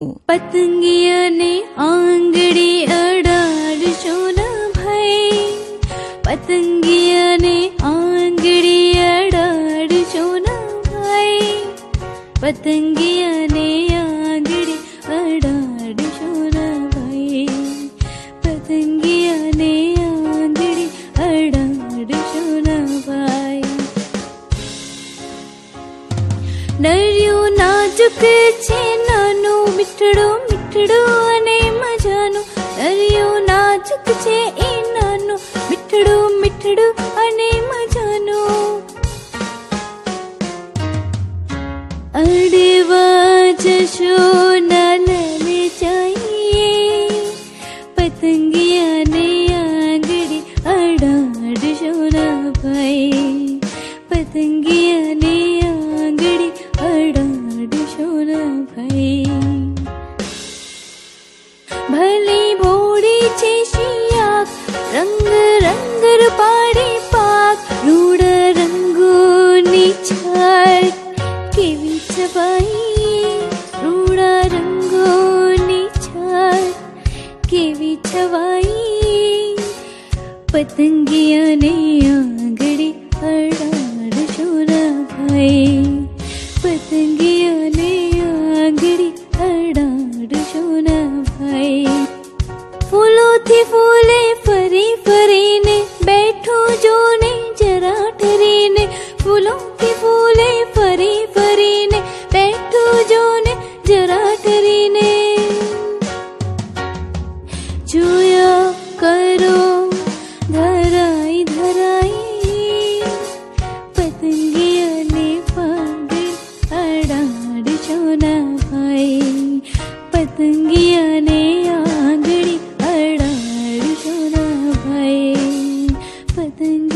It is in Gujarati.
પતંગિયા ને આંગળી અડાડશો ના ભાઈ, પતંગિયા ને આંગળી અડાડશો ના ભાઈ, પતંગિયા ને આંગળી અડાડશો ના ભાઈ, પતંગિયા ને આંગળી અડાડશો ના ભાઈ. નરિયું નાજુક છે નાનું મીઠડું મીઠડું અને મજાનું, નરિયું નાજુક છે એ નાનું મીઠડું મીઠડું અને મજાનું. અડવા જશો ના લલચાઈએ, પતંગિયા ને આંગળી અડાડશો ના ભાઈ, પતંગિયા ને આંગળી અડાડશો ના ભાઈ. ભલી ભોળી છે શિયાળ, રંગ રંગ રૂપાળી પાક, રૂડ રંગોની છાલ કેવી છવાઈ, રૂડા રંગોની છાલ કેવી છવાઈ, પતંગિયા ને આંગળી અડાડશો ના ભાઈ, પતંગિયા ને આંગળી અડાડશો ના ભાઈ. ફૂલોથી ફૂલે ફરી ફરીને બેઠું જોને જરા ઠરીને, ફૂલોથી ફૂલે ફરી ફરીને બેઠું જોને જરા ઠરીને. જોયા કરો ધરાઈ ધરાઈ, પતંગિયા ને આંગળી અડાડશો ના ભાઈ, પતંગિયા ને આંગળી અડાડશો ના ભાઈ, પતંગ